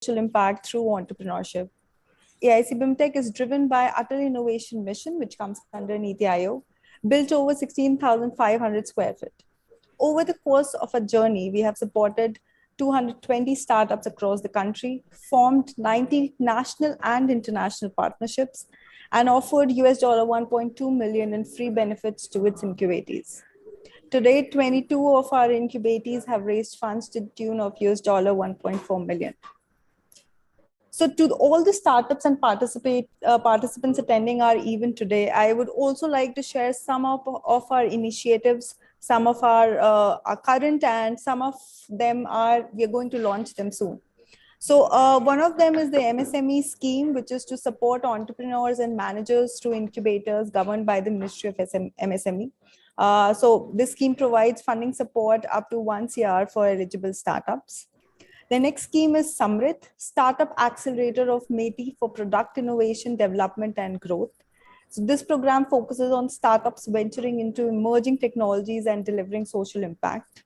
social impact through entrepreneurship. AIC BIMTECH is driven by Atal Innovation Mission, which comes under Niti Aayog, built over 16,500 square feet. Over the course of a journey, we have supported 220 startups across the country, formed 90 national and international partnerships, and offered $1.2 million in free benefits to its incubatees. Today, 22 of our incubatees have raised funds to the tune of $1.4 million. So to all the startups and participants attending our event today, I would also like to share some of our initiatives, some of our current, and some of them we are going to launch them soon. So one of them is the MSME scheme, which is to support entrepreneurs and managers through incubators governed by the Ministry of MSME. So this scheme provides funding support up to 1 crore for eligible startups. The next scheme is Samrit, Startup Accelerator of METI for Product Innovation, Development and Growth. So this program focuses on startups venturing into emerging technologies and delivering social impact.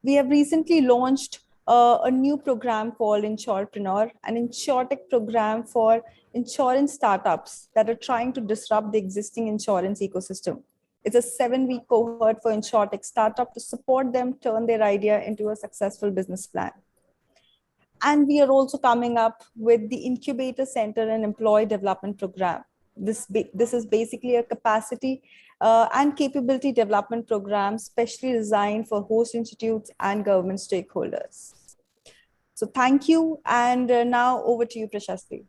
We have recently launched a new program called Insurepreneur, an InsurTech program for insurance startups that are trying to disrupt the existing insurance ecosystem. It's a 7-week cohort for InsurTech startup to support them turn their idea into a successful business plan. And we are also coming up with the Incubator Center and Employee Development Program. This is basically a capacity and capability development program specially designed for host institutes and government stakeholders. So thank you. And now over to you, Prashasti.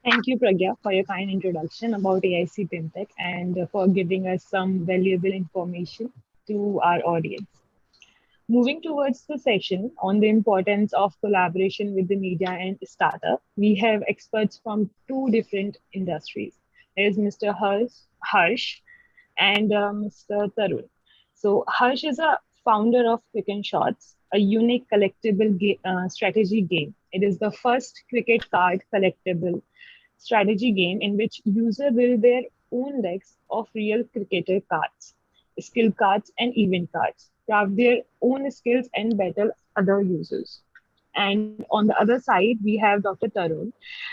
Thank you, Pragya, for your kind introduction about AIC BIMTECH and for giving us some valuable information to our audience. Moving towards the session on the importance of collaboration with the media and startup, we have experts from 2 different industries. There's Mr. Harsh and Mr. Tarun. So Harsh is a founder of Quick and Shots, a unique collectible strategy game. It is the first cricket card collectible strategy game in which users build their own decks of real cricketer cards, skill cards and event cards, craft their own skills and battle other users. And on the other side, we have Dr. Tarun,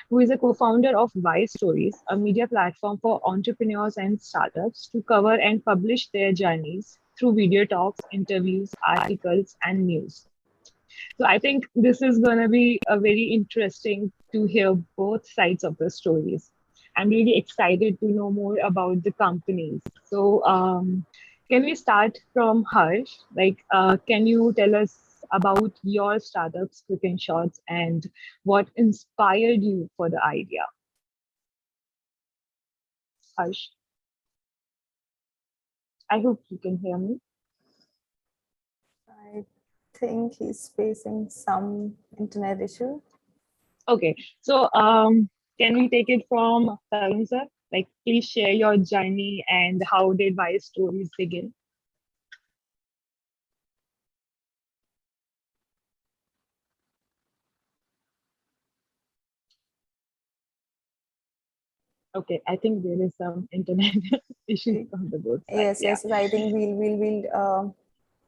who is a co-founder of Wise Stories, a media platform for entrepreneurs and startups to cover and publish their journeys through video talks, interviews, articles, and news. So I think this is going to be a very interesting to hear both sides of the stories. I'm really excited to know more about the companies. So can we start from Harsh? Like, can you tell us about your startups, Quick and Shots, and what inspired you for the idea? Harsh, I hope you can hear me. I think he's facing some internet issue. Okay, so can we take it from Tarun sir? Like, please share your journey and how did Wise Stories begin? Okay, I think there is some internet issue on the both sides. Yes, I think we'll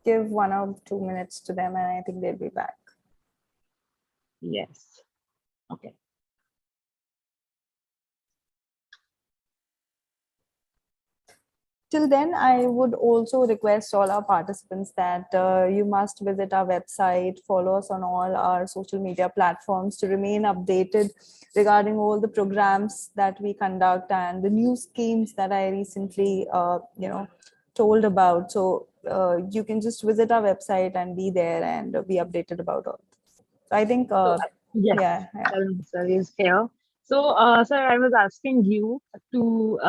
give 1 or 2 minutes to them and I think they'll be back. Yes, okay. Till then, I would also request all our participants that you must visit our website, follow us on all our social media platforms to remain updated regarding all the programs that we conduct and the new schemes that I recently, told about. So you can just visit our website and be there and be updated about all. So I think, yes, yeah. Tarun sir is here. So, sir, I was asking you to,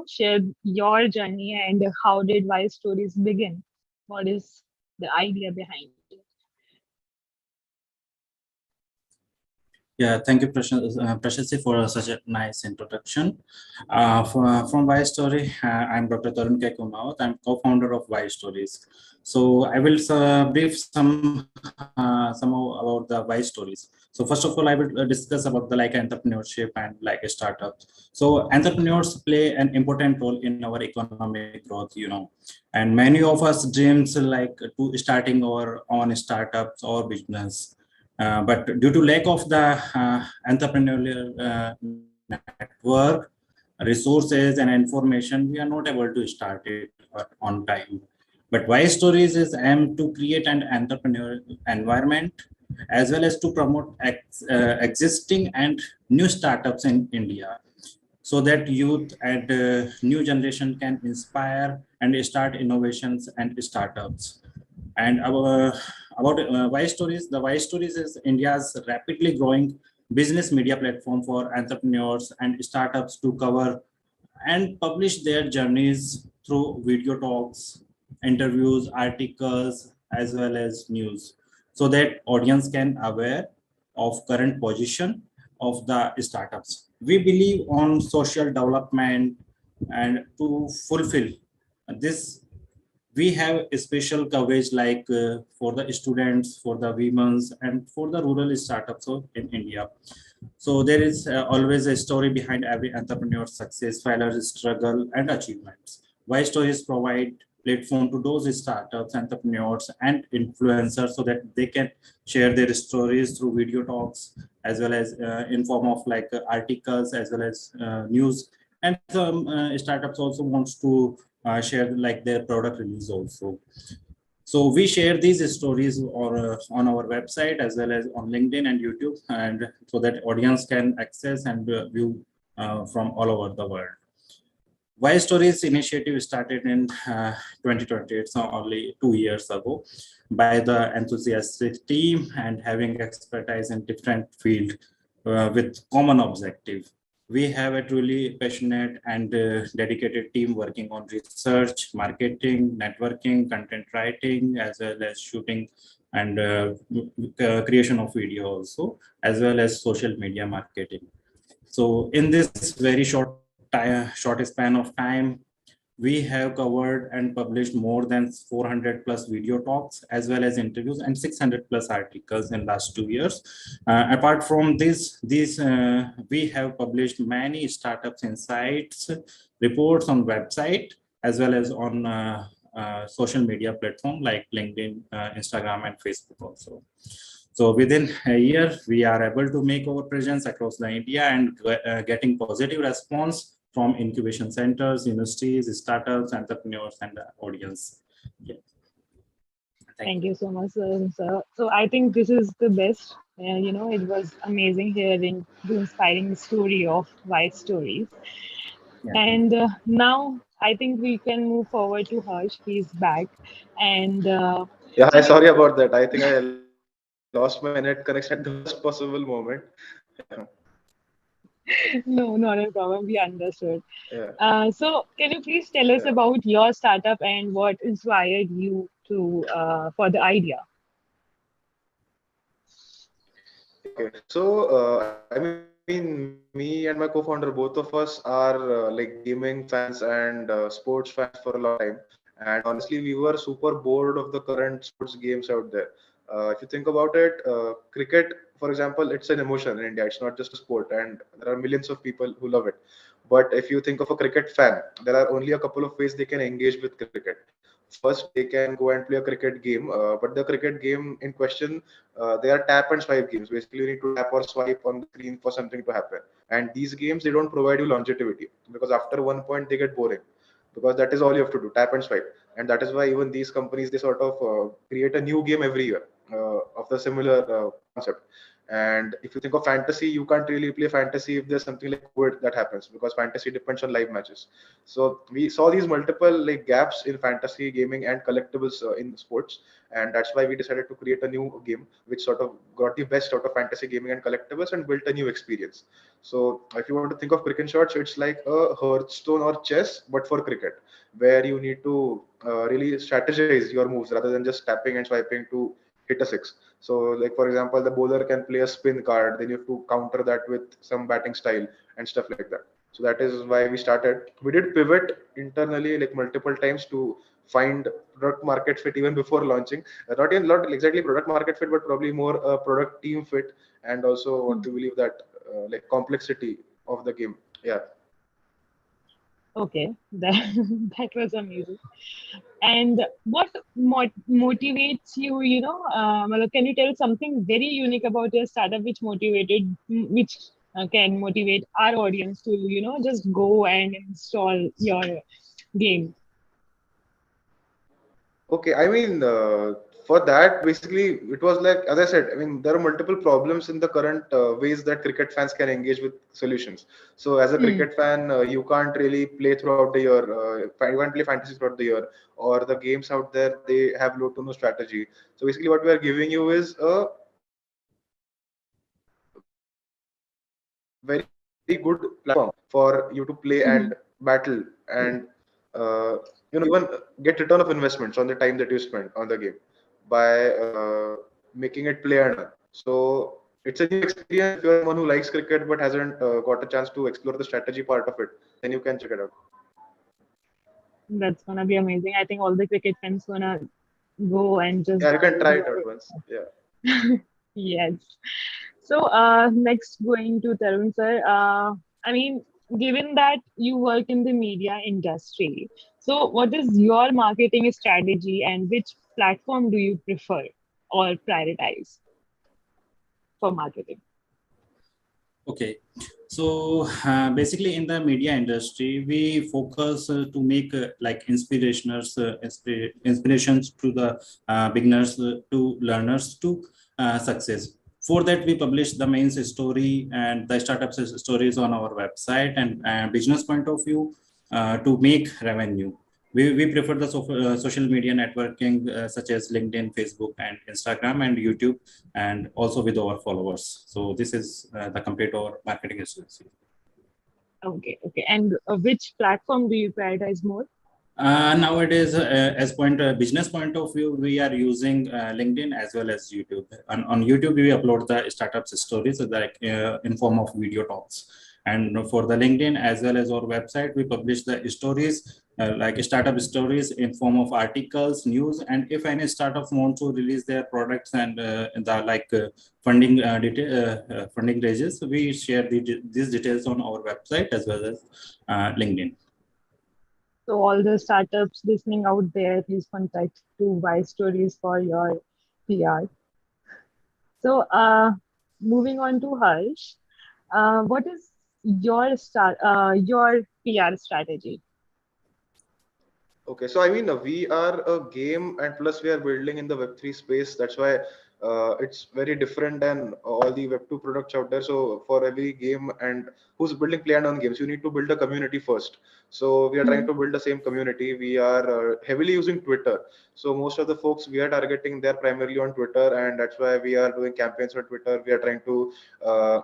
share your journey and how did Wise Stories begin? What is the idea behind it? Yeah, thank you, Prashasti, for such a nice introduction. From Wise Story, I'm Dr. Tarun Kumaut. I'm co-founder of Wise Stories. So I will brief somehow about the Wise Stories. So first of all, I will discuss about the entrepreneurship and startups. So entrepreneurs play an important role in our economic growth, and many of us dreams to starting our own startups or business. But due to lack of the entrepreneurial network, resources and information, we are not able to start it on time. But Why Stories is aimed to create an entrepreneurial environment as well as to promote existing and new startups in India, so that youth and new generation can inspire and start innovations and startups. And about Why Stories, the Why Stories is India's rapidly growing business media platform for entrepreneurs and startups to cover and publish their journeys through video talks, interviews, articles, as well as news, so that audience can aware of current position of the startups. We believe on social development, and to fulfill this we have a special coverage like for the students, for the women's, and for the rural startups in India. So there is always a story behind every entrepreneur's success, failure, struggle, and achievements. Why Stories provide platform to those startups, entrepreneurs, and influencers so that they can share their stories through video talks as well as in form of like articles as well as news. And some startups also wants to share like their product release also. So we share these stories on our website as well as on LinkedIn and YouTube, and so that audience can access and view from all over the world. Why Stories initiative started in 2020, it's only 2 years ago, by the enthusiastic team and having expertise in different field with common objective. We have a truly passionate and dedicated team working on research, marketing, networking, content writing, as well as shooting and creation of video also, as well as social media marketing. So in this very short span of time, we have covered and published more than 400 plus video talks as well as interviews and 600 plus articles in last 2 years. Apart from this, we have published many startups insights, reports on website as well as on social media platform like LinkedIn, Instagram, and Facebook also. So within a year, we are able to make our presence across the India and getting positive response from incubation centers, universities, startups, entrepreneurs, and the audience. Yeah. Thank you so much, sir. So I think this is the best. It was amazing hearing the inspiring story of Why Stories. Yeah. And now I think we can move forward to Harsh. He's back. And Yeah, hi, sorry about that. I think I lost my net connection at the worst possible moment. no, not a problem. We understood. Yeah. So can you please tell us Yeah. about your startup and what inspired you to for the idea? Okay, so me and my co-founder, both of us are like gaming fans and sports fans for a long time. And honestly, we were super bored of the current sports games out there. If you think about it, cricket, for example, it's an emotion in India. It's not just a sport, and there are millions of people who love it. But if you think of a cricket fan, there are only a couple of ways they can engage with cricket. First, they can go and play a cricket game, but the cricket game in question, they are tap and swipe games. Basically, you need to tap or swipe on the screen for something to happen. And these games, they don't provide you longevity because after one point they get boring, because that is all you have to do, tap and swipe. And that is why even these companies, they sort of create a new game every year of the similar concept. And if you think of fantasy, you can't really play fantasy if there's something like COVID that happens, because fantasy depends on live matches. So we saw these multiple like gaps in fantasy gaming and collectibles in sports, and that's why we decided to create a new game which sort of got the best out of fantasy gaming and collectibles and built a new experience. So if you want to think of cricket shots, it's like a Hearthstone or chess, but for cricket, where you need to really strategize your moves rather than just tapping and swiping to hit a six. So, like for example, the bowler can play a spin card, then you have to counter that with some batting style and stuff like that. So that is why we started. We did pivot internally like multiple times to find product market fit even before launching. Not exactly product market fit, but probably more product team fit, and also what we believe that like complexity of the game. Yeah. Okay, that that was amazing. And what motivates you? Malak, can you tell something very unique about your startup which which can motivate our audience to just go and install your game? Okay, I mean, for that, basically, it was like, as I said, I mean, there are multiple problems in the current ways that cricket fans can engage with solutions. So, as a Hmm. cricket fan, you can't really play throughout the year, you can't play fantasy throughout the year, or the games out there, they have low to no strategy. So, basically, what we are giving you is a very good platform for you to play and Mhm. battle and even get return of investments on the time that you spend on the game by making it play and earn. So it's a new experience. If you're someone who likes cricket but hasn't got a chance to explore the strategy part of it, then you can check it out. That's gonna be amazing. I think all the cricket fans gonna go and just Yeah, you can download try it your. out once. Yeah. Yes. So, next going to Tarun sir. I mean, given that you work in the media industry, so what is your marketing strategy and which platform do you prefer or prioritize for marketing? Okay, so basically in the media industry, we focus to make like inspirations to the beginners, to learners, to success. For that, we publish the main story and the startups stories on our website and business point of view to make revenue. We prefer the social media networking such as LinkedIn, Facebook, and Instagram and YouTube, and also with our followers. So this is the complete our marketing strategy. Okay, okay. And which platform do you prioritize more? Nowadays, as point business point of view, we are using LinkedIn as well as YouTube. On YouTube, we upload the startups stories like in form of video talks. And for the LinkedIn as well as our website, we publish the stories like startup stories in form of articles, news, and if any startup wants to release their products and the like funding raises, we share these details on our website as well as LinkedIn. So all the startups listening out there, please contact to Wise Stories for your PR. So, moving on to Harsh, what is your PR strategy? Okay, so I mean, we are a game, and plus we are building in the Web3 space. That's why it's very different than all the Web2 products out there. So for every game and who's building play and on games, you need to build a community first. So we are trying Hmm. to build the same community. We are heavily using Twitter. So most of the folks we are targeting, they're primarily on Twitter, and that's why we are doing campaigns on Twitter. We are trying to uh,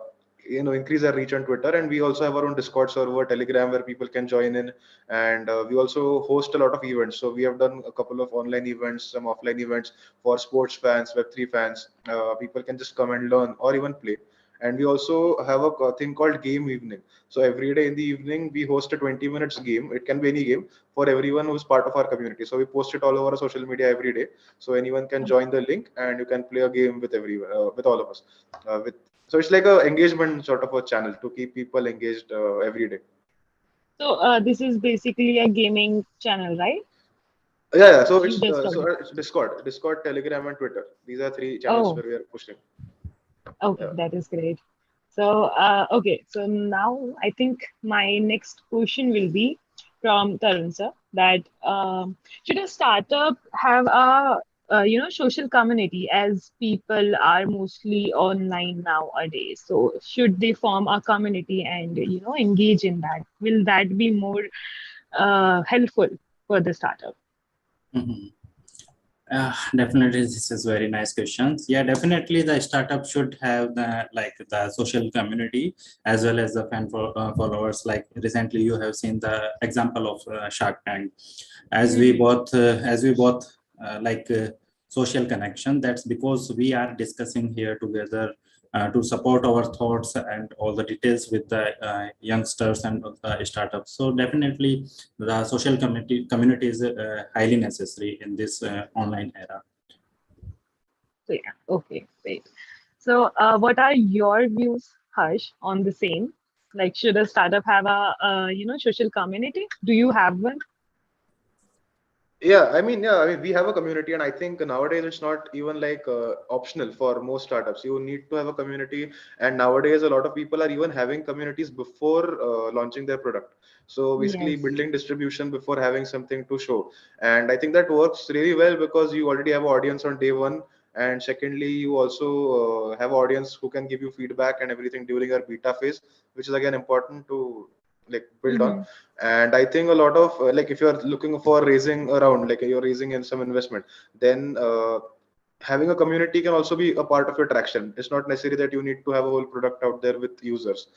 increase our reach on Twitter, and we also have our own Discord server, Telegram, where people can join in, and we also host a lot of events. So we have done a couple of online events, some offline events for sports fans, Web3 fans. People can just come and learn or even play. And we also have a thing called game evening. So every day in the evening we host a 20 minutes game. It can be any game for everyone who's part of our community. So we post it all over our social media every day, so anyone can join the link and you can play a game with everyone, with all of us, with so it's like a engagement sort of a channel to keep people engaged every day. So, this is basically a gaming channel, right? Yeah, yeah. So You just told me. it's Discord, Telegram, and Twitter. These are three channels Oh, where we are pushing. okay, Yeah. that is great. So, okay, so now I think my next question will be from Tarun sir that should a startup have a social community as people are mostly online nowadays? So, should they form a community and engage in that? Will that be more helpful for the startup? Mhm. Definitely, this is very nice questions. Yeah, definitely, the startup should have the social community as well as the followers. Like recently, you have seen the example of Shark Tank. Hmm. As we both social connection. That's because we are discussing here together to support our thoughts and all the details with the youngsters and startups. So definitely the social community is highly necessary in this online era. So yeah, okay, great. So, what are your views, Harsh, on the same? Like, should a startup have a social community? Do you have one? Yeah, I mean, we have a community, and I think nowadays it's not even like optional for most startups. You need to have a community, and nowadays a lot of people are even having communities before launching their product. So basically, Yes. building distribution before having something to show, and I think that works really well because you already have audience on day one, and secondly, you also have audience who can give you feedback and everything during your beta phase, which is again important to like build on. Mm-hmm. And I think a lot of like if you're looking for raising around, like you're raising in some investment, then having a community can also be a part of your traction. It's not necessary that you need to have a whole product out there with users,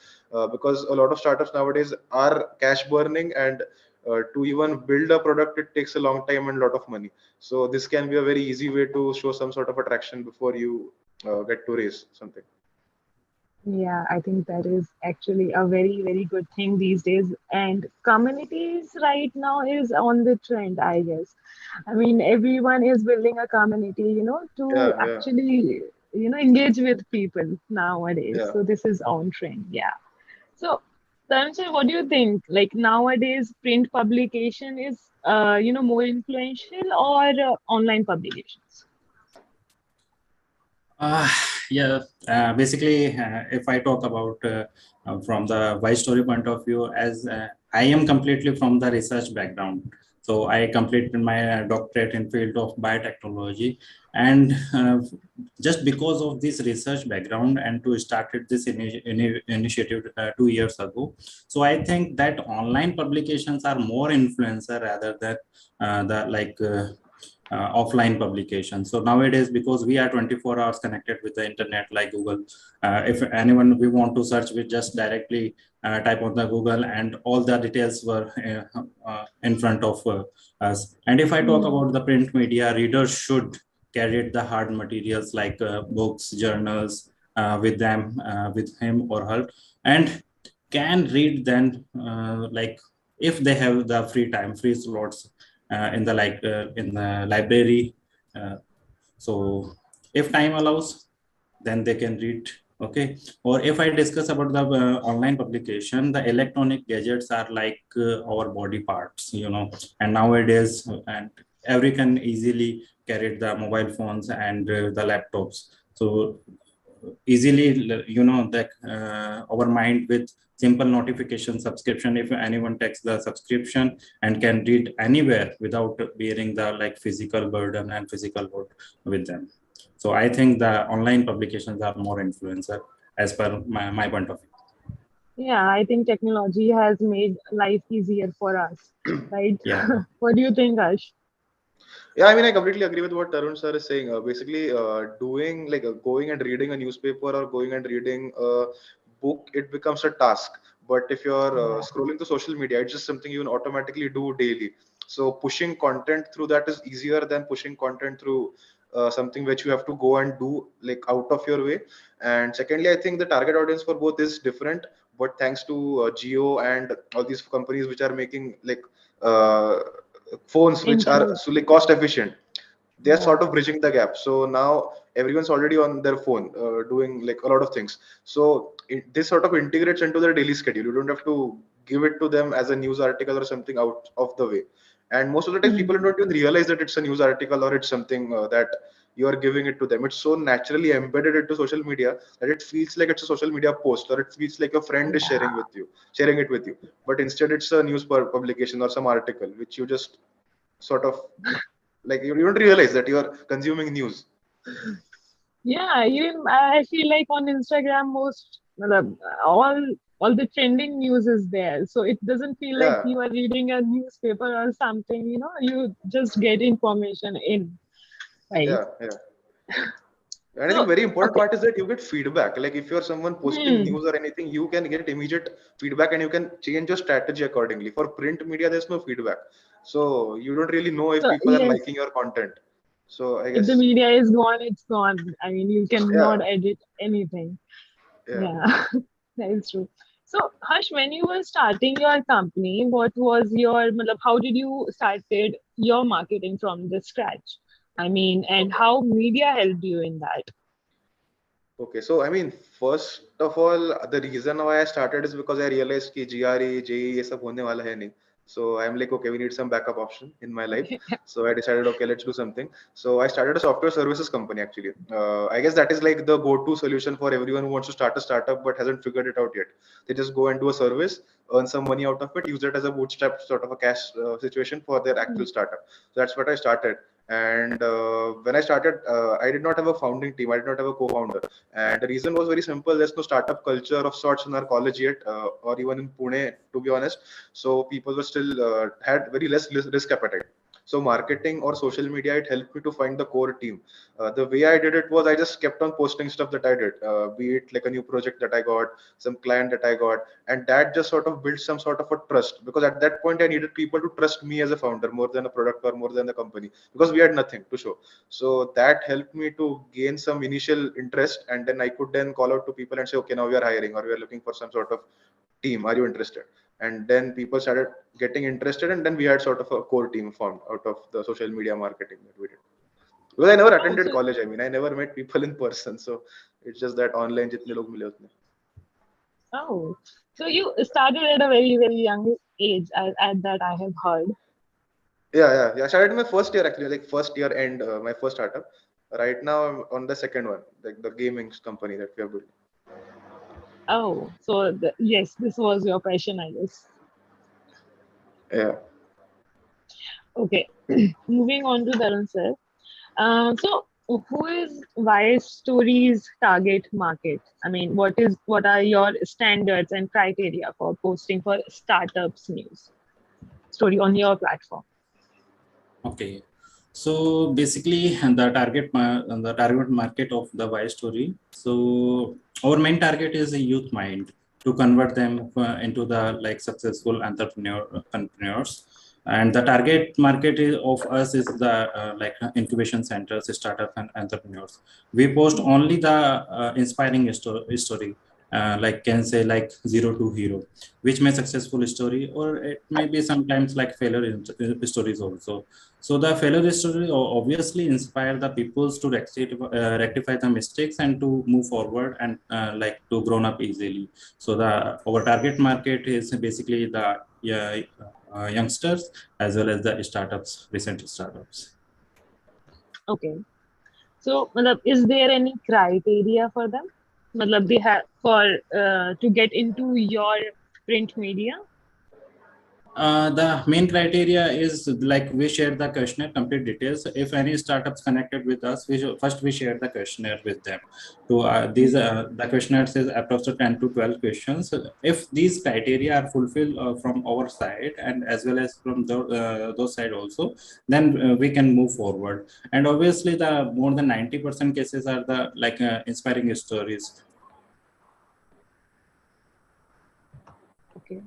because a lot of startups nowadays are cash burning, and to even build a product it takes a long time and a lot of money. So this can be a very easy way to show some sort of attraction before you get to raise something. Yeah, I think that is actually a very, very good thing these days. And communities right now is on the trend, I guess. I mean, everyone is building a community, to Yeah, yeah, actually, engage with people nowadays. yeah. So this is on trend. Yeah. So, Dhananjay, what do you think? Like nowadays, print publication is, more influential or online publications? Uh, yeah, basically, if I talk about from the why story point of view, as I am completely from the research background. So I completed my doctorate in field of biotechnology, and just because of this research background and to started this initiative 2 years ago. So I think that online publications are more influencer rather than the offline publication. So nowadays, because we are 24 hours connected with the internet, like Google, if anyone we want to search, we just directly type on the Google, and all the details were in front of us. And if I talk Hmm. about the print media, readers should carry the hard materials like books, journals with them, with him or her, and can read then like if they have the free time, free slots in the library. Uh, so if time allows, then they can read. Okay. Or if I discuss about the online publication, the electronic gadgets are like our body parts, and nowadays, and every can easily carry the mobile phones and the laptops. So easily, that our mind with simple notification subscription, if anyone takes the subscription and can read anywhere without bearing the like physical burden and physical load with them. So I think the online publications are more influencer as per my point of view. Yeah, I think technology has made life easier for us, right? Yeah. What do you think, Ash? Yeah, I mean, I completely agree with what Tarun sir is saying. Basically, doing like going and reading a newspaper or going and reading a book, it becomes a task. But if you're Yeah. scrolling to social media, it's just something you automatically do daily. So pushing content through that is easier than pushing content through something which you have to go and do like out of your way. And secondly, I think the target audience for both is different. But thanks to Geo and all these companies which are making like uh, phones which are Internet. so like cost efficient, they are Yeah. sort of bridging the gap. So now everyone's already on their phone doing like a lot of things. So this sort of integrates into their daily schedule. You don't have to give it to them as a news article or something out of the way. And most of the time Hmm. people don't even realize that it's a news article or it's something that you are giving it to them. It's so naturally embedded into social media that it feels like it's a social media post, or it feels like a friend is Yeah. sharing it with you. But instead it's a news publication or some article which you just sort of like you don't realize that you are consuming news. Yeah, even I feel like on Instagram, all all the trending news is there. So it doesn't feel like Yeah, you are reading a newspaper or something, you just get information in, right? yeah. And I think So, very important okay. part is that you get feedback. Like if you're someone posting Hmm. news or anything, you can get immediate feedback and you can change your strategy accordingly. For print media, there's no feedback. So you don't really know if So, people are yes, liking your content. So I if the guess, media is gone, it's gone. I mean, you yeah, cannot edit anything. yeah. Yeah, that is true. So, Harsh, when you were starting your company, what was your, how did you started your marketing from the scratch? I mean, and how media helped you in that? Okay, so I mean, first of all, the reason why I started is because I realized कि GRE, JEE ये सब होने वाला है नहीं. So I'm like, okay, we need some backup option in my life. So I decided, okay, let's do something. So I started a software services company actually. I guess that is like the go-to solution for everyone who wants to start a startup but hasn't figured it out yet. They just go and do a service, earn some money out of it, use it as a bootstrap sort of a cash situation for their actual startup. So that's what I started. And when I started, I did not have a founding team. I did not have a co-founder. And the reason was very simple. There's no startup culture of sorts in our college yet, or even in Pune, to be honest. So people were still had very less risk appetite. So marketing or social media, it helped me to find the core team. The way I did it was I just kept on posting stuff that I did, be it like a new project that I got, some client that I got, and that just sort of built some sort of a trust. Because at that point, I needed people to trust me as a founder more than a product or more than the company, because we had nothing to show. So that helped me to gain some initial interest, and then I could then call out to people and say, okay, now we are hiring or we are looking for some sort of team. Are you interested? And then people started getting interested, and then we had sort of a core team formed out of the social media marketing that we did. Because I never Oh, attended so college. I mean, I never met people in person. So it's just that online jitne log mile utne. oh, so you started at a very, very young age, at that I have heard. Yeah. I started in my first year actually, like first year end, my first startup. Right now I'm on the second one, like the gaming company that we are building. Oh, so yes, this was your passion, I guess. Yeah. Okay, moving on to Tarun sir. So who is Wise Stories target market? I mean, what are your standards and criteria for posting for startups news story on your platform? Okay. So basically, the target market of the Y story. So our main target is a youth mind, to convert them into the like successful entrepreneurs. And the target market of us is the like incubation centers, startup and entrepreneurs. We post only the inspiring story, like can say like zero to hero, which may successful story, or it may be sometimes like failure stories also. So the failure story obviously inspire the peoples to rectify the mistakes and to move forward and like to grown up easily. So the our target market is basically the youngsters as well as the startups, recent startups. Okay, so is there any criteria for them? They have for to get into your print media? The main criteria is like we share the questionnaire complete details. If any startups connected with us, first we share the questionnaire with them. So these the questionnaire says approximately 10 to 12 questions. If these criteria are fulfilled from our side and as well as from those side also, then we can move forward. And obviously, the more than 90% cases are the like inspiring stories. Okay,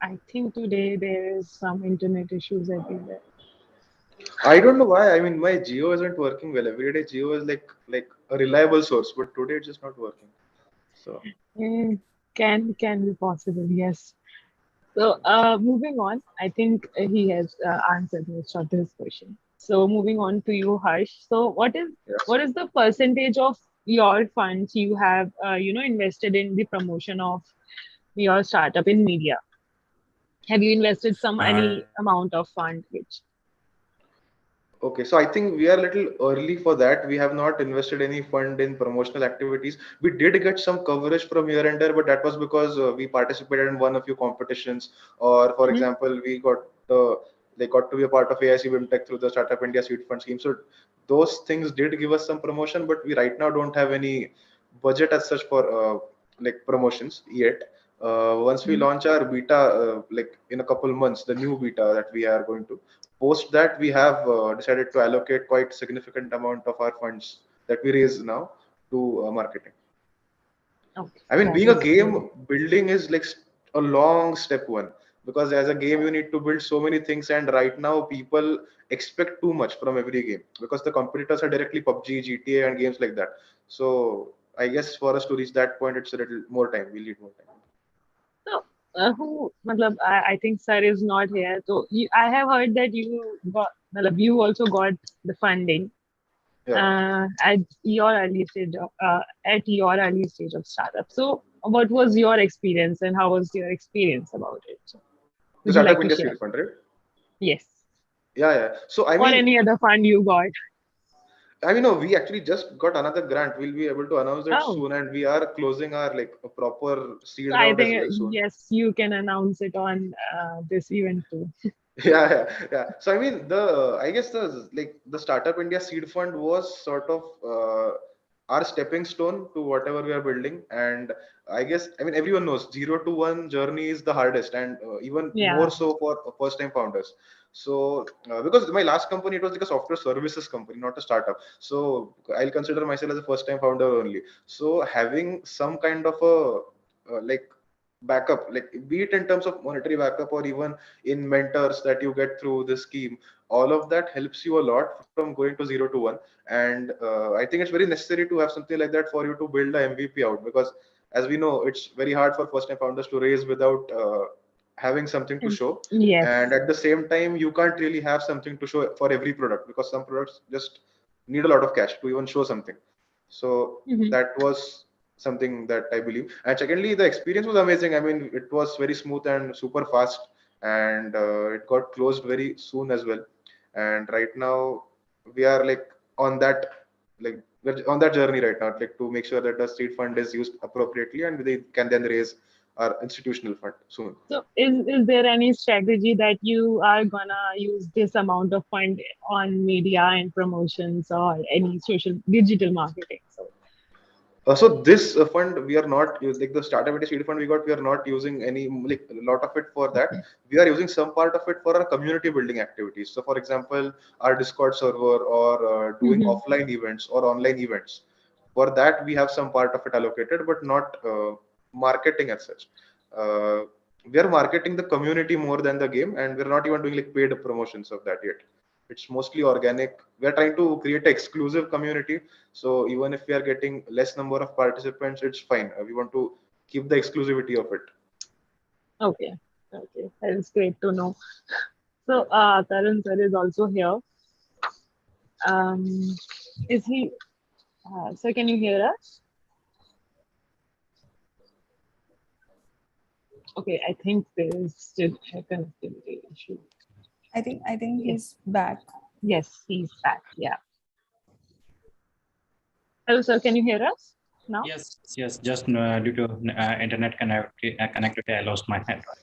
I think today there is some internet issues everywhere. I don't know why. I mean, my Geo isn't working well. Every day Geo is like a reliable source, but today it's just not working. So Mm, can be possible, yes. So, moving on, I think he has answered most of this question. So, moving on to you, Harsh. So, yes. what is the percentage of your funds you have, invested in the promotion of your startup in media? Have you invested some Uh, any amount of fund which? Okay, so I think we are a little early for that. We have not invested any fund in promotional activities. We did get some coverage from here and there, but that was because we participated in one of few competitions, or for Mhm. example, we got they got to be a part of AIC BIMTECH through the Startup India Seed Fund scheme. So those things did give us some promotion, but we right now don't have any budget as such for like promotions yet. Once we Mhm. launch our beta, like in a couple months, the new beta that we are going to post that, we have decided to allocate quite significant amount of our funds that we raise now to marketing. Okay, I mean, that being a is game good. building is like a long step one, because as a game you need to build so many things, and right now people expect too much from every game because the competitors are directly PUBG, GTA, and games like that. So I guess for us to reach that point, it's a little more time. We need more time. So, I think Sir is not here. So, I have heard that you also got the funding. at your early stage of startup. So, what was your experience, and how was your experience about it? The Would you Startup like to India share? Seed Fund, right? Yes, Yeah. So I or mean, any other fund you got? no, we actually just got another grant. We'll be able to announce it Oh, soon, and we are closing our like a proper seed I round as think well soon. yes, you can announce it on this event too. Yeah. So I mean, I guess the Startup India Seed Fund was sort of our stepping stone to whatever we are building. And I guess, I mean, everyone knows 0 to 1 journey is the hardest, and even Yeah. more so for first time founders. So because my last company, it was like a software services company, not a startup. So I'll consider myself as a first time founder only. So having some kind of a like backup, like be it in terms of monetary backup or even in mentors that you get through this scheme, all of that helps you a lot from going to 0 to 1. And I think it's very necessary to have something like that for you to build a MVP out, because as we know, it's very hard for first time founders to raise without having something to show. Yes. And at the same time, you can't really have something to show for every product, because some products just need a lot of cash to even show something. So Mhm. that was something that I believe. And secondly, the experience was amazing. I mean, it was very smooth and super fast, and it got closed very soon as well. And right now, we are like on that, like we're on that journey right now, like to make sure that the seed fund is used appropriately, and they can then raise our institutional fund soon. So, is there any strategy that you are gonna use this amount of fund on media and promotions or any social digital marketing? So, So this fund, we are not like the startup India seed fund we got. We are not using any like a lot of it for that. We are using some part of it for our community building activities. So, for example, our Discord server, or doing Mhm. offline events or online events. For that, we have some part of it allocated, but not marketing as such. Uh, we are marketing the community more than the game, and we're not even doing like paid promotions of that yet. It's mostly organic. We are trying to create an exclusive community, so even if we are getting less number of participants, it's fine. We want to keep the exclusivity of it. Okay, okay, that is great to know. So, Tarun sir is also here. Um, is he? Sir, can you hear us? Okay, I think there is still a connectivity issue. I think Yes, he's back. yes, he's back. Yeah. Hello, sir. Can you hear us now? Yes. Just due to internet connectivity, I lost my network.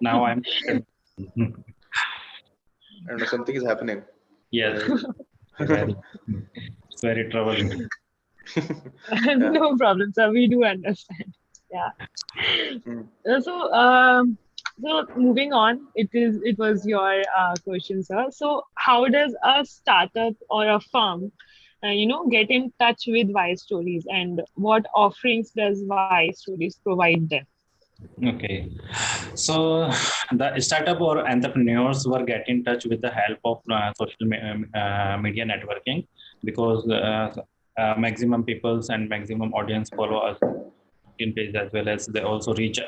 Now I'm. And something is happening. Yes, Uh, very, it's very troubling. yeah. No problem, sir. We do understand. Yeah. Mm. So, so moving on, it was your question, sir. So, how does a startup or a firm, get in touch with Wise Stories, and what offerings does Wise Stories provide them? Okay, so the startup or entrepreneurs were get in touch with the help of social media networking, because maximum peoples and maximum audience follow us in page, as well as they also reach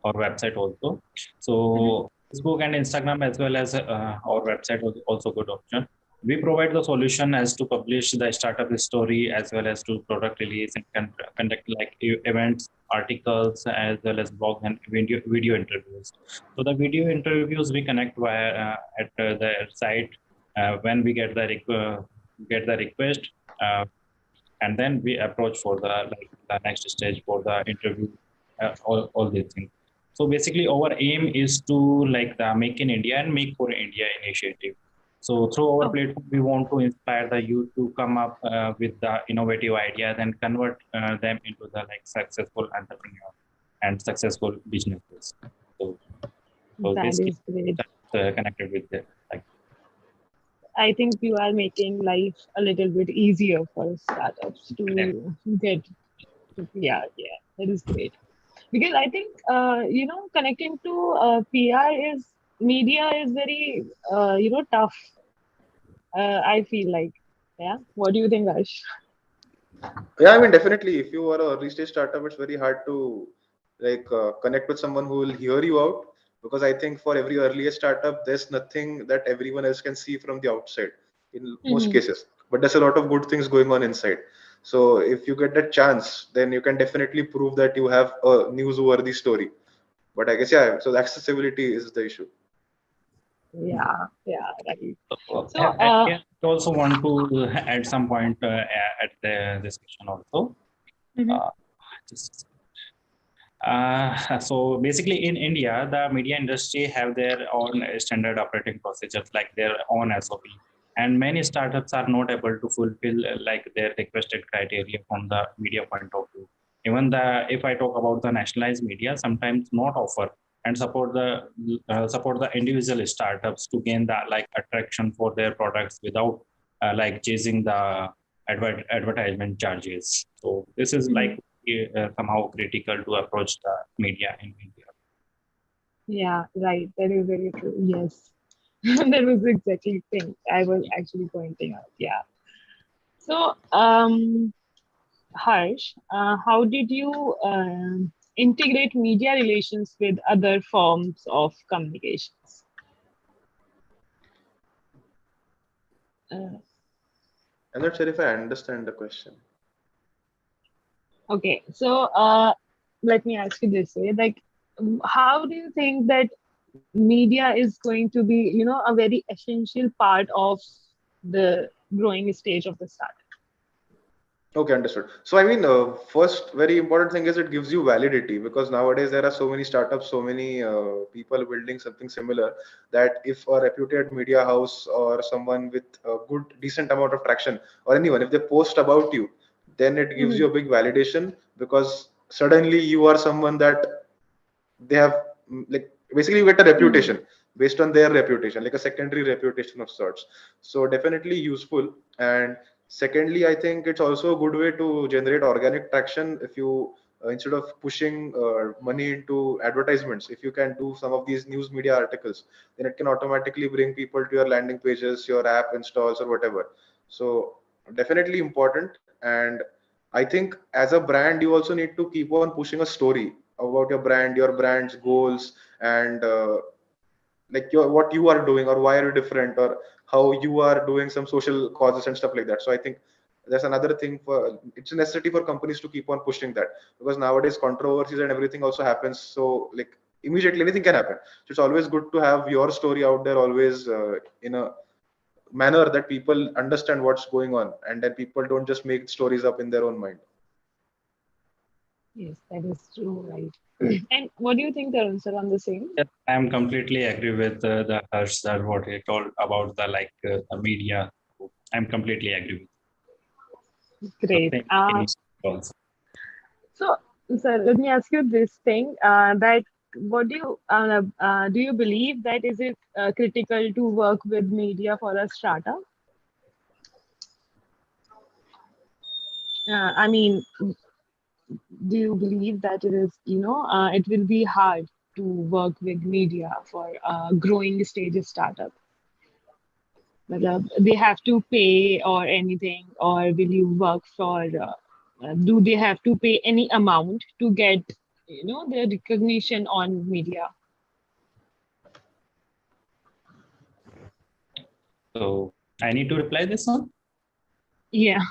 our website also. Mhm. So Facebook and Instagram, as well as our website was also good option. We provide the solution as to publish the startup story, as well as to product release, and conduct like events, articles, as well as blog and video interviews. So the video interviews we connect via at the site when we get the request, uh, and then we approach for the next stage for the interview, all these things. So basically our aim is to like the Make in India and Make for India initiative. So through our Oh, platform we want to inspire the youth to come up with the innovative ideas and convert them into the like successful entrepreneur and successful businesses. So that basically is great. that's connected with the like. I think you are making life a little bit easier for startups to get. Yeah, that is great. Because I think connecting to PR is media is very tough. I feel like, yeah. What do you think, Ash? Yeah, I mean, definitely, if you are a early stage startup, it's very hard to like connect with someone who will hear you out, because I think for every earliest startup, there's nothing that everyone else can see from the outside in most Hmm. cases. but there's a lot of good things going on inside. So if you get that chance, then you can definitely prove that you have a newsworthy story. But I guess, yeah, so the accessibility is the issue. Yeah, right. So, I also want to add some point at the discussion also. Just so basically in India, the media industry have their own standard operating procedures, like their own SOP. And many startups are not able to fulfill like their requested criteria from the media point of view. Even if I talk about the nationalized media, sometimes not offer and support the individual startups to gain the like attraction for their products without like chasing the advertisement charges. So this is like somehow critical to approach the media in India. yeah, right. That is very true. Yes. That was exactly the thing I was actually pointing out. Yeah. So, Harsh, how did you integrate media relations with other forms of communications? I'm not sure if I understand the question. Okay, so let me ask you this way: like, how do you think that media is going to be, a very essential part of the growing stage of the startup? Okay, understood. So, I mean, first very important thing is it gives you validity, because nowadays there are so many startups, so many people building something similar, that if a reputed media house or someone with a good, decent amount of traction, or anyone, if they post about you, then it gives Mm-hmm. you a big validation, because suddenly you are someone that they have, like, basically you get a Mm-hmm. reputation based on their reputation, like a secondary reputation of sorts. So definitely useful. And secondly, I think it's also a good way to generate organic traction. If you instead of pushing money into advertisements, if you can do some of these news media articles, then it can automatically bring people to your landing pages, your app installs, or whatever. So definitely important. And I think as a brand, you also need to keep on pushing a story about your brand's goals, and like what you are doing, or why are you different, or how you are doing some social causes and stuff like that. So I think that's another thing, for it's a necessity for companies to keep on pushing that, because nowadays controversies and everything also happens, so like immediately anything can happen. So it's always good to have your story out there always, in a manner that people understand what's going on, and then people don't just make stories up in their own mind. Yes, that is true, right? And what do you think, Tarun sir, on the same? Yes, I'm completely agree with the Harsh sir, what he told about the media. I'm completely agree with Great. the same also. So, sir, let me ask you this thing: that what do you believe that is it critical to work with media for a startup? I mean, do you believe that it is, it will be hard to work with media for a growing stage startup? They have to pay or anything, or will you work for, do they have to pay any amount to get, their recognition on media? So I need to reply this one. Yeah.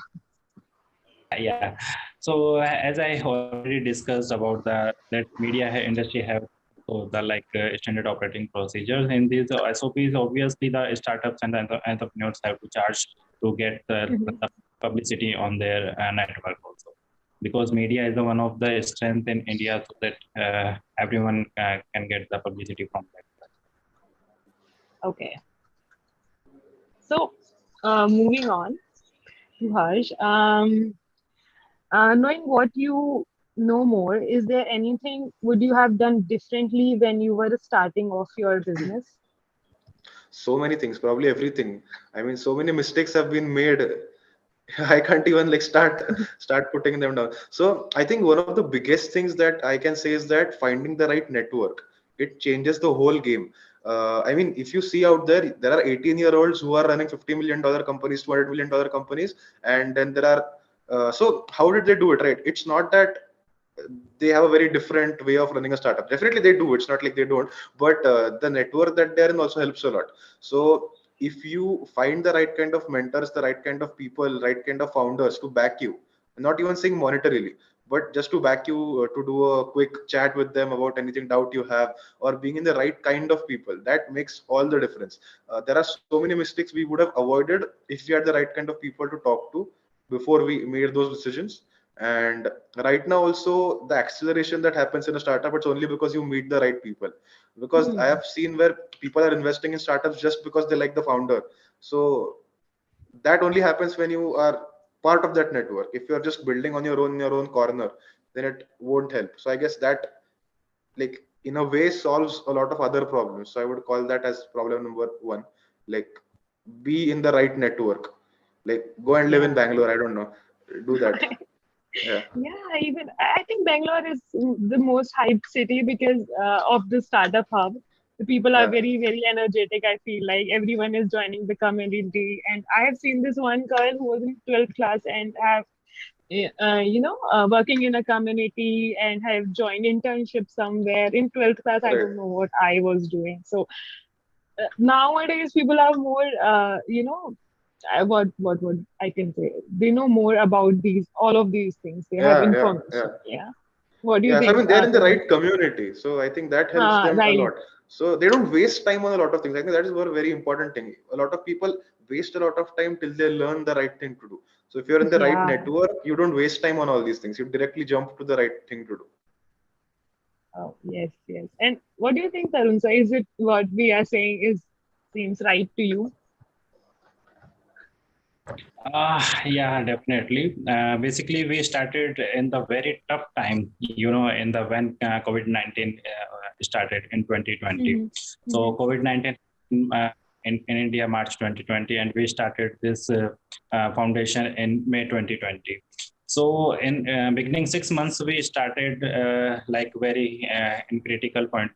Yeah. So as I already discussed about that media industry have so the standard operating procedures in these SOPs. Obviously, the startups and the entrepreneurs have to charge to get Mhm. the publicity on their network also, because media is the one of the strength in India, so that everyone can get the publicity from that. Okay. So, moving on to Harsh, knowing what you know more, is there anything would you have done differently when you were starting off your business? So many things, probably everything. I mean, so many mistakes have been made. I can't even like start putting them down. So I think one of the biggest things that I can say is that finding the right network, it changes the whole game. I mean, if you see out there, there are 18-year-olds who are running $50 million companies, $200 million companies, and then there are. So how did they do it? Right? It's not that they have a very different way of running a startup. Definitely they do. It's not like they don't, but the network that they're in also helps a lot. So if you find the right kind of mentors, the right kind of people, right kind of founders to back you, not even saying monetarily, but just to back you, to do a quick chat with them about anything doubt you have, or being in the right kind of people, that makes all the difference. There are so many mistakes we would have avoided if we had the right kind of people to talk to before we made those decisions. And right now also, the acceleration that happens in a startup, it's only because you meet the right people. Because I have seen where people are investing in startups just because they like the founder. So that only happens when you are part of that network. If you're just building on your own in your own corner, then it won't help. So I guess that, like, in a way, solves a lot of other problems. So I would call that as problem number one. Like, be in the right network. Like, go and live in Bangalore, I don't know, do that. Yeah, Yeah, even I think Bangalore is the most hyped city because of the startup hub. The people are yeah, very, very energetic. I feel like everyone is joining the community, and I have seen this one girl who was in 12th class and have working in a community and have joined internship somewhere in 12th class. I right. don't know what I was doing. So nowadays people are more what would I can say? They know more about these all of these things. They have Yeah, yeah, yeah. information. Yeah. What do you Yeah, so I think, mean, they're in the Tarun? right community, so I think that helps them a Right. lot. So they don't waste time on a lot of things. I think that is one very important thing. A lot of people waste a lot of time till they learn the right thing to do. So if you're in the right Yeah. network, you don't waste time on all these things. You directly jump to the right thing to do. Oh, yes, yes. And what do you think, Tarun? So is it what we are saying is seems right to you? Yeah, definitely. Basically, we started in the very tough time, in the when COVID-19 started in 2020. Mm-hmm. So COVID-19 uh, in India, March 2020, and we started this foundation in May 2020. So in beginning 6 months, we started like very in critical point.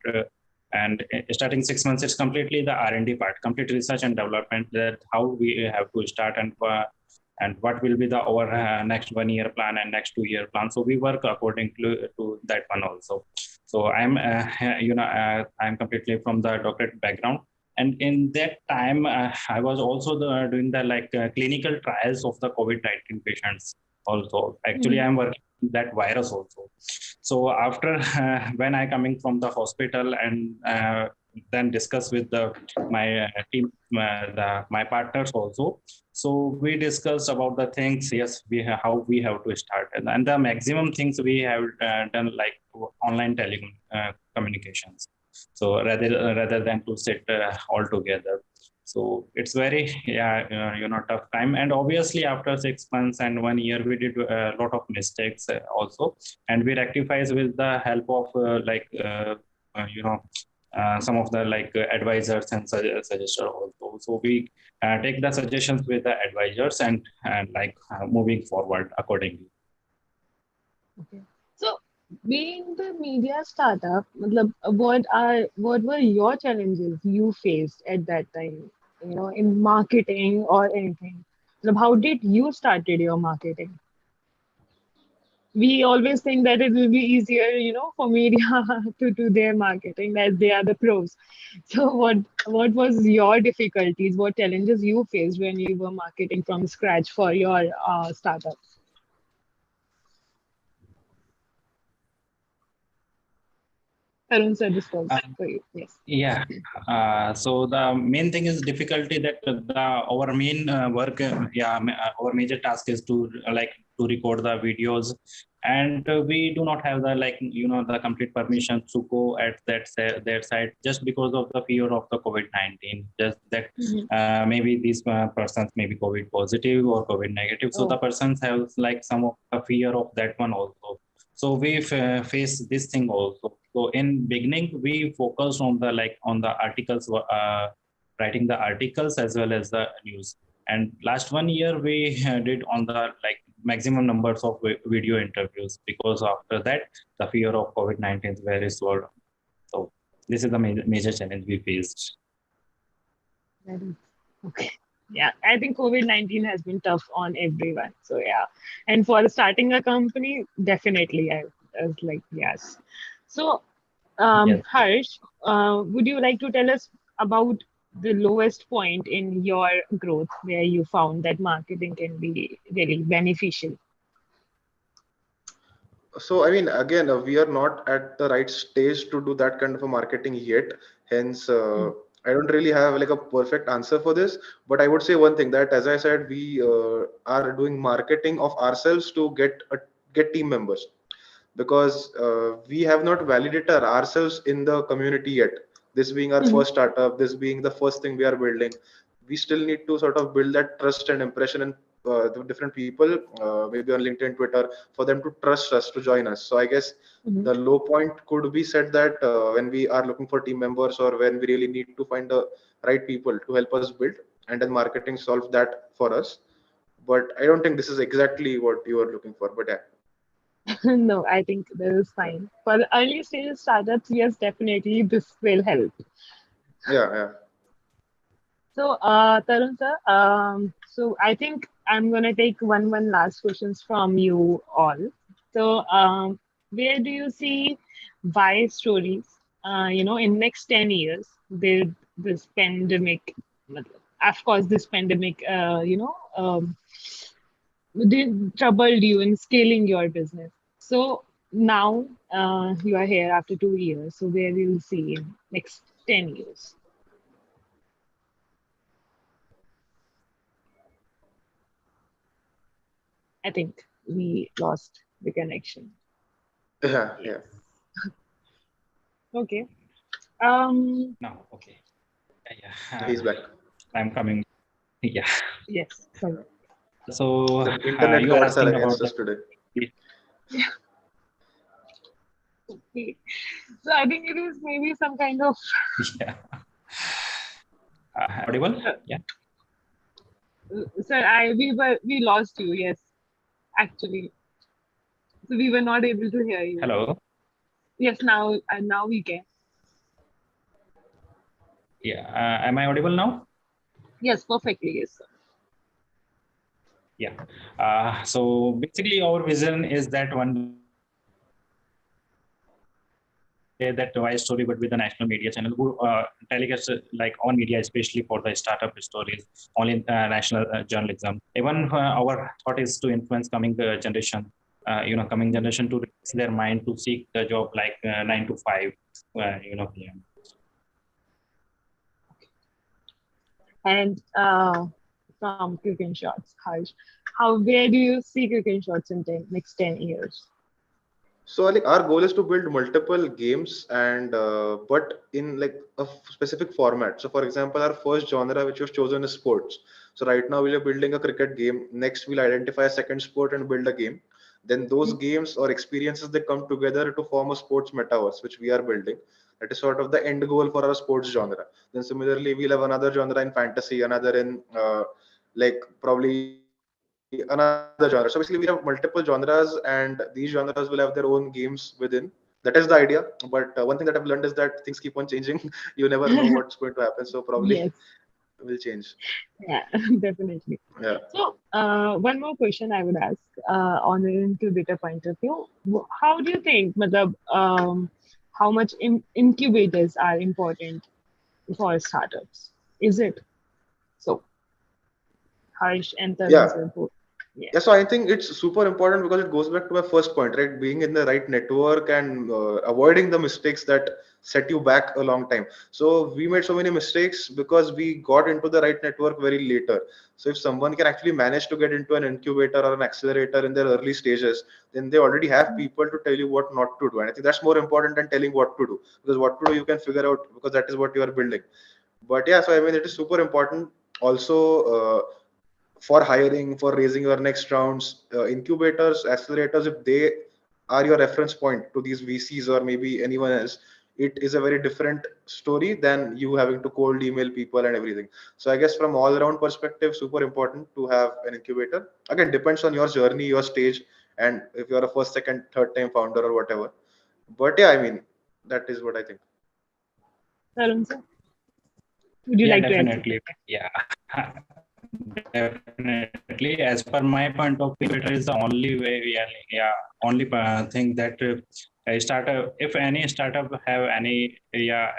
And starting 6 months, it's completely the R&D part, complete research and development, that how we have to start and what will be the our next 1 year plan and next 2 year plan. So we work according to that one also. So I'm I'm completely from the doctorate background, and in that time I was also doing the like clinical trials of the COVID-19 patients also. Actually, Mm-hmm. I'm working that virus also. So after when I coming from the hospital and then discuss with the my team, my partners also. So we discussed about the things. Yes, how we have to start, and the maximum things we have done like online tele communications. So rather than to sit all together. So it's very tough time. And obviously after 6 months and 1 year, we did a lot of mistakes also, and we rectifies with the help of some of the like advisors and suggester also. So we take the suggestions with the advisors and like moving forward accordingly. Okay. So, being the media startup, matlab, what were your challenges you faced at that time? In marketing or anything. Matlab, how did you started your marketing? We always think that it will be easier, for media to do their marketing, that they are the pros. So, what was your difficulties? What challenges you faced when you were marketing from scratch for your startup? Arun sir, this was for you. Yes. Yeah. So the main thing is difficulty that our main work, our major task is to like to record the videos, and we do not have the like the complete permission to go at their site just because of the fear of the COVID-19. Just that Mhm. maybe these persons may be COVID positive or COVID negative, so the Oh, persons have like some of the fear of that one also. So we face this thing also. So in beginning, we focused on the like on the articles, writing the articles as well as the news. And last 1 year, we did on the like maximum numbers of video interviews, because after that, the fear of COVID-19 is very slow. So this is the major challenge we faced. that is okay. Yeah, I think COVID-19 has been tough on everyone. So yeah, and for starting a company, definitely, I was like, yes. So, Yes. Harsh, would you like to tell us about the lowest point in your growth where you found that marketing can be really beneficial? So, I mean, again, we are not at the right stage to do that kind of a marketing yet. Hence, Mm. I don't really have like a perfect answer for this. But I would say one thing that, as I said, we are doing marketing of ourselves to get team members, because we have not validated ourselves in the community yet. This being our Mhm. first startup, this being the first thing we are building, we still need to sort of build that trust and impression in the different people, maybe on LinkedIn, Twitter, for them to trust us to join us. So I guess Mhm. the low point could be said that when we are looking for team members, or when we really need to find the right people to help us build, and then marketing solves that for us. But I don't think this is exactly what you are looking for. But yeah, No, I think this is fine. For early stage startups, yes, definitely this will help. yeah, yeah. So, Tarun sir, so I think I'm gonna take one last questions from you all. So, where do you see why stories, in next 10 years, with this pandemic, of course, this pandemic, troubled you in scaling your business. So now you are here after 2 years. So where do you see in next 10 years? I think we lost the connection. Yeah, Yes. yeah. Okay. No, okay. He's back. I'm coming. Yeah. Yes. So, So The internet you are gods are asking against about us the today. okay. So I think it is maybe some kind of yeah. Audible? uh, Yeah. sir, we lost you, yes, actually. So we were not able to hear you. Hello. Yes, now we can. Yeah. Am I audible now? Yes, perfectly, yes, sir. Yeah. So basically, our vision is that one day that Wise Story would be the national media channel who telecasts like on media, especially for the startup stories, only in national journalism. Even our thought is to influence coming generation, coming generation to raise their mind to seek the job like 9 to 5, Yeah. And from Cooking Shots, Harsh, where do you see Cooking Shots in next 10 years? So like our goal is to build multiple games, and but in like a specific format. So for example, our first genre which was chosen is sports. So right now we are building a cricket game. Next we'll identify a second sport and build a game. Then those games or experiences, they come together to form a sports metaverse which we are building. That is sort of the end goal for our sports genre. Then similarly we'll have another genre in fantasy, another in like probably another genre. So basically, we have multiple genres, and these genres will have their own games within. That is the idea. But one thing that I've learned is that things keep on changing. You never know what's going to happen. So probably Yes, will change. yeah, definitely. Yeah. So, one more question I would ask on an incubator point of view. How do you think, matlab, how much incubators are important for startups? Is it so? Harsh and Tarun Yeah. sir both. Yeah. Yeah, so I think it's super important because it goes back to my first point, right? Being in the right network and avoiding the mistakes that set you back a long time. So we made so many mistakes because we got into the right network very later. So if someone can actually manage to get into an incubator or an accelerator in their early stages, then they already have people to tell you what not to do. And I think that's more important than telling what to do, because what to do you can figure out because that is what you are building. But yeah, so I mean, it is super important also. For hiring, for raising your next rounds, incubators, accelerators, if they are your reference point to these VCs or maybe anyone else, it is a very different story than you having to cold email people and everything. So I guess from all around perspective, super important to have an incubator. Again, depends on your journey, your stage, and if you're a first, second, third time founder or whatever. But yeah, I mean, that is what I think. Tarun sir, would you Yeah, like to add something? definitely. Yeah, definitely. As per my point of view, it is the only way we are, yeah, only thing that a startup, if any startup have any, yeah,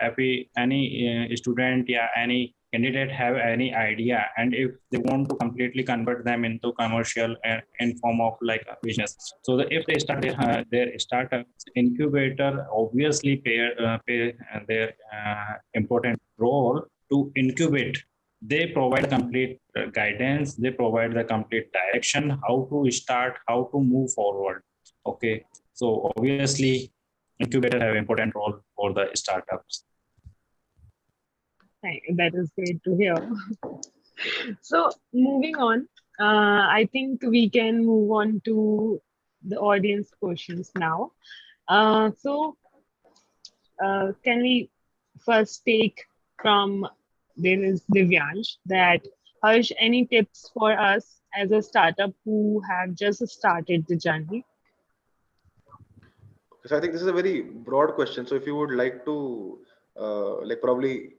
any student, yeah, any candidate have any idea, and if they want to completely convert them into commercial and in form of like a business, so that if they start their startups, incubator obviously pay their important role to incubate. They provide complete guidance, they provide the complete direction, how to start, how to move forward. Okay, so obviously incubator have important role for the startups. That is great to hear. So moving on, I think we can move on to the audience questions now. Can we first take from, there is Divyansh, that Harsh, any tips for us as a startup who have just started the journey? So I think this is a very broad question. So if you would like to like probably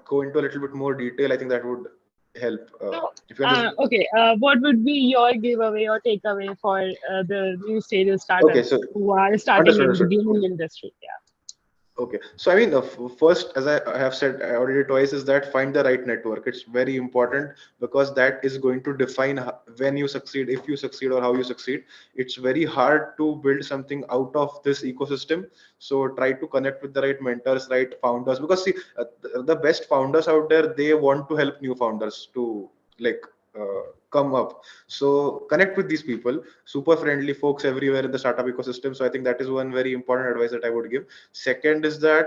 go into a little bit more detail, I think that would help. So, If you can just okay, what would be your giveaway or takeaway for the new stage okay, startups so who are starting understood, in the understood. gaming industry? Yeah. Okay, so I mean, the first, as I have said already twice, is that find the right network. It's very important because that is going to define when you succeed, if you succeed, or how you succeed. It's very hard to build something out of this ecosystem. So try to connect with the right mentors, right founders, because see, the best founders out there, they want to help new founders to like come up. So connect with these people, super friendly folks everywhere in the startup ecosystem. So I think that is one very important advice that I would give. Second is that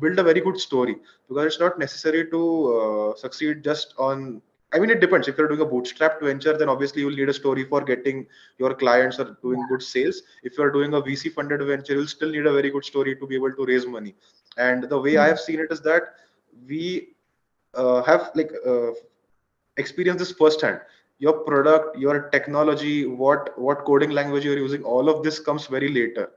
build a very good story, because it's not necessary to succeed just on. I mean, it depends. If you're doing a bootstrapped venture, then obviously you'll need a story for getting your clients or doing good sales. If you're doing a VC funded venture, you'll still need a very good story to be able to raise money. And the way I have seen it is that we have like experience this firsthand. Your product, your technology, what coding language you're using, all of this comes very later.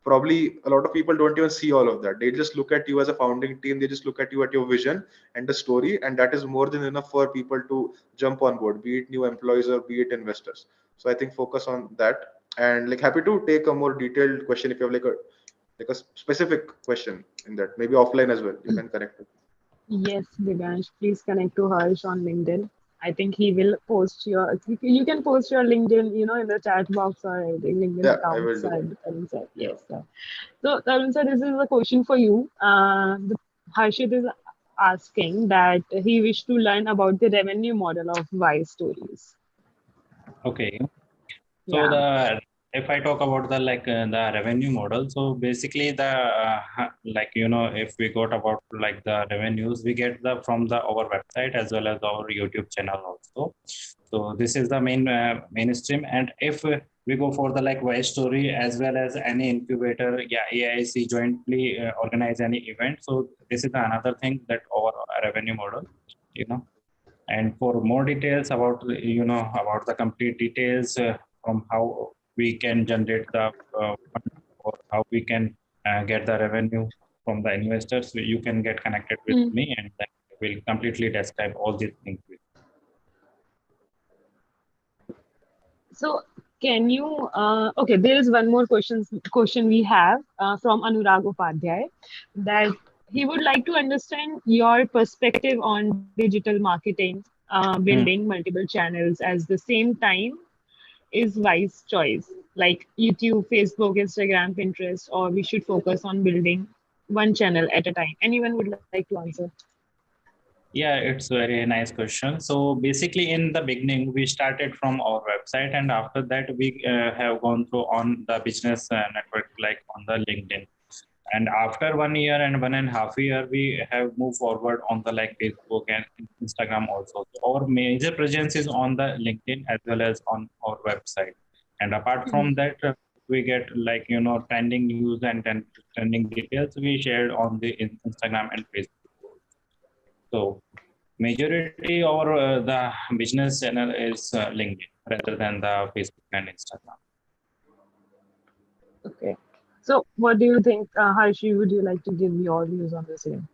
Probably a lot of people don't even see all of that. They just look at you as a founding team, they just look at you at your vision and the story, and that is more than enough for people to jump on board, be it new employees or be it investors. So I think focus on that. And like happy to take a more detailed question if you have like a specific question in that, maybe offline as well, you can connect with. Yes, Divyansh, please connect to Harsh on LinkedIn. I think he will post your, you can post your LinkedIn, in the chat box or the LinkedIn Yeah, I account will do that. side. Tarun sir. Yeah. Yes, sir. So, Tarun sir, this is a question for you. Harshit is asking that he wished to learn about the revenue model of Wise Stories. Okay. So Yeah. if I talk about the revenue model, so basically like if we got about like the revenues, we get the from the our website as well as our YouTube channel also. So this is the mainstream, and if we go for the like Wise Story as well as any incubator, yeah, AIC jointly organize any event. So this is another thing that our revenue model, you know. And for more details about about the complete details from how we can generate the fund, or how we can get the revenue from the investors, you can get connected with Hmm. me, and then we'll completely describe all these things with you. So, can you, okay, there is one more question we have from Anurag Upadhyay, that he would like to understand your perspective on digital marketing, Hmm. building multiple channels at the same time is wise choice, like YouTube, Facebook, Instagram, Pinterest, or we should focus on building one channel at a time? Anyone would like to answer? Yeah, it's a very nice question. So basically, in the beginning, we started from our website, and after that, we have gone through on the business network, like on the LinkedIn. And after 1 year and 1.5 year, we have moved forward on the like Facebook and Instagram also. So our major presence is on the LinkedIn as well as on our website. And apart from that, we get like trending news and trending details we shared on the Instagram and Facebook. So majority or the business channel is LinkedIn rather than the Facebook and Instagram. Okay. So, what do you think, Harshi? Would you like to give your views on the same?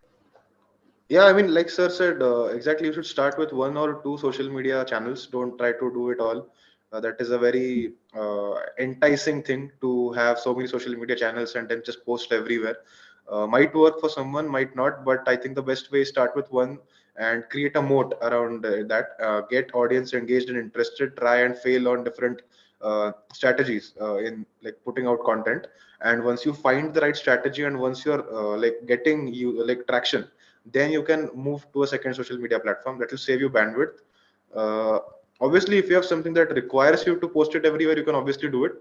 Yeah, I mean, like sir said, exactly. You should start with one or two social media channels. Don't try to do it all. That is a very enticing thing to have so many social media channels and then just post everywhere. Might work for someone, might not. But I think the best way is start with one and create a moat around that, get audience engaged and interested, try and fail on different strategies in like putting out content. And once you find the right strategy and once you're like getting you like traction, then you can move to a second social media platform that will save you bandwidth. uh, Obviously, if you have something that requires you to post it everywhere, you can obviously do it,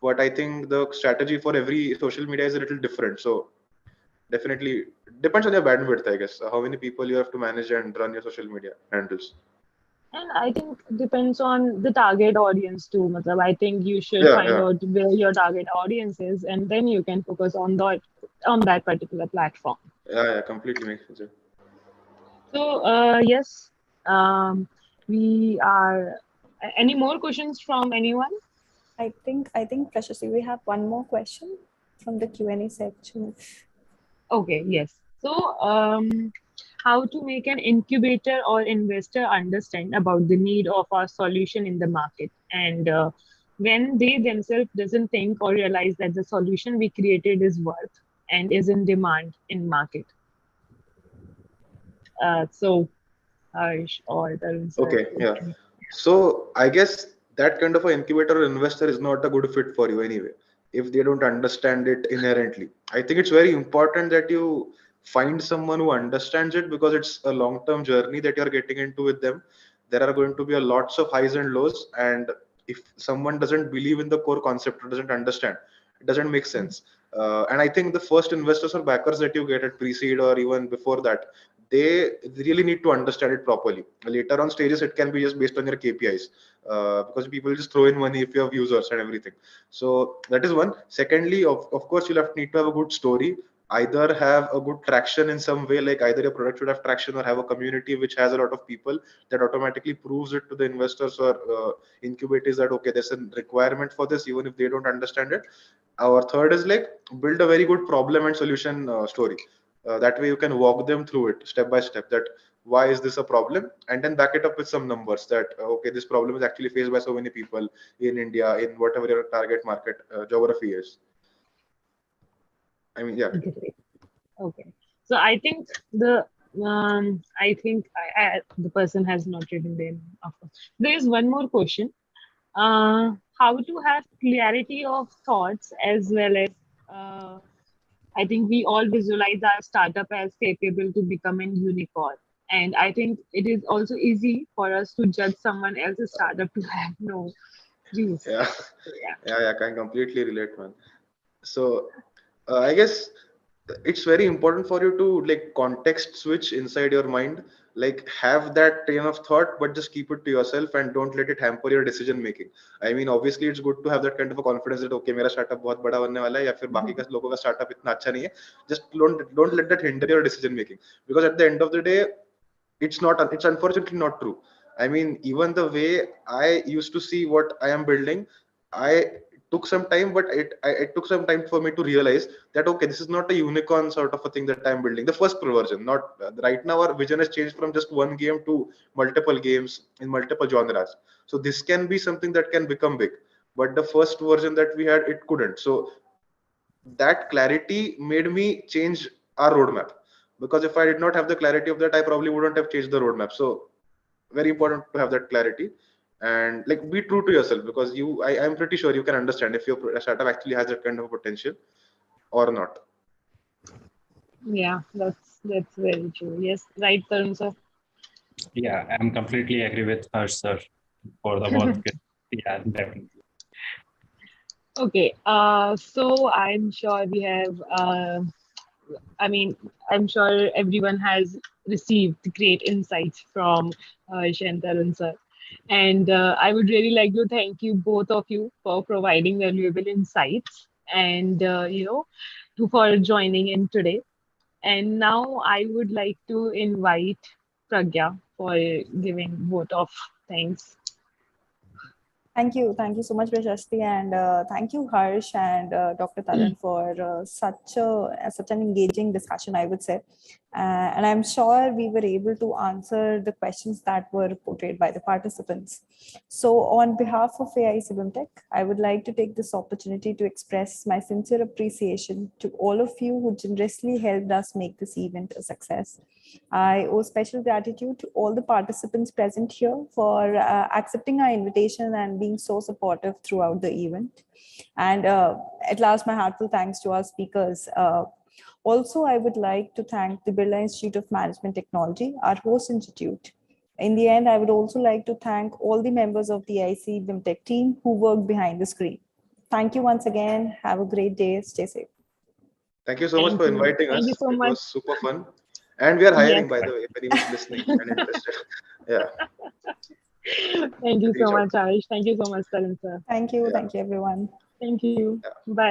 but I think the strategy for every social media is a little different. So definitely depends on your bandwidth, I guess, how many people you have to manage and run your social media handles. And I think depends on the target audience too. Matlab, I think you should Yeah, find yeah, out where your target audience is, and then you can focus on that particular platform. yeah, completely makes sense. So yes, um, we are. Any more questions from anyone? I think Prashasti, we have one more question from the Q&A section. Okay, yes. So, how to make an incubator or investor understand about the need of our solution in the market, and when they themselves doesn't think or realize that the solution we created is worth and is in demand in market. So, Harsh or Tarun sir. Okay, yeah. So I guess that kind of an incubator or investor is not a good fit for you anyway, if they don't understand it inherently. I think it's very important that you find someone who understands it, because it's a long-term journey that you're getting into with them. There are going to be a lots of highs and lows, and if someone doesn't believe in the core concept or doesn't understand, it doesn't make sense. And I think the first investors or backers that you get at pre-seed or even before that, they really need to understand it properly. Later on stages, it can be just based on your KPIs, because people just throw in money if you have users and everything. So that is one. Secondly, of course, you'll need to have a good story. Either have a good traction in some way, like either your product should have traction or have a community which has a lot of people that automatically proves it to the investors or incubators that okay, there's a requirement for this, even if they don't understand it. Our third is like build a very good problem and solution story. That way you can walk them through it step by step, that why is this a problem, and then back it up with some numbers that okay, this problem is actually faced by so many people in India, in whatever your target market geography is. I mean, yeah. Great. Okay. So I think the person has not written them. Of course, there is one more question. How to have clarity of thoughts as well as uh, I think we all visualize our startup as capable to become a unicorn. And I think it is also easy for us to judge someone else's startup to have no juice. Yeah. Yeah. Yeah, I can completely relate, man. So I guess it's very important for you to like context switch inside your mind, like have that train of thought, but just keep it to yourself and don't let it hamper your decision making. I mean, obviously it's good to have that kind of a confidence that okay, मेरा startup बहुत बड़ा बनने वाला है या फिर बाकी का लोगों का startup इतना अच्छा नहीं है. Just don't let that hinder your decision making, because at the end of the day, it's unfortunately not true. I mean, even the way I used to see what I am building, I took some time, but it took some time for me to realize that okay, this is not a unicorn sort of a thing that I'm building. The first version, not right now, our vision has changed from just one game to multiple games in multiple genres. So this can be something that can become big, but the first version that we had, it couldn't. So that clarity made me change our roadmap, because if I did not have the clarity of that, I probably wouldn't have changed the roadmap. So very important to have that clarity and like be true to yourself, because I'm pretty sure you can understand if your startup actually has that kind of potential or not. Yeah, that's very true. Yes, right, Tarun sir. Yeah, I'm completely agree with her, sir, for the both. Yeah, definitely. Okay, so I'm sure we have, I mean, I'm sure everyone has received great insights from Shantaran sir. And I would really like to thank you, both of you, for providing valuable insights and, for joining in today. And now I would like to invite Pragya for giving vote of thanks. Thank you so much, Prashasti, and thank you, Harsh and Dr. Taran, for such an engaging discussion, I would say. And I'm sure we were able to answer the questions that were portrayed by the participants. So, on behalf of AIC BIMTECH, I would like to take this opportunity to express my sincere appreciation to all of you who generously helped us make this event a success. I owe special gratitude to all the participants present here for accepting our invitation and being so supportive throughout the event. And at last, my heartfelt thanks to our speakers. Also, I would like to thank the Birla Institute of Management Technology, our host institute. In the end, I would also like to thank all the members of the IC BIMTECH team who worked behind the screen. Thank you once again. Have a great day. Stay safe. Thank you so much for inviting Thank you us. so It much. was super fun. And we are hiring, Yes. by the way, if anyone's listening and interested. Yeah. Thank you Reach so out. much, Arish. Thank you so much, Tarun sir. Thank you. Yeah. Thank you, everyone. Thank you. Bye.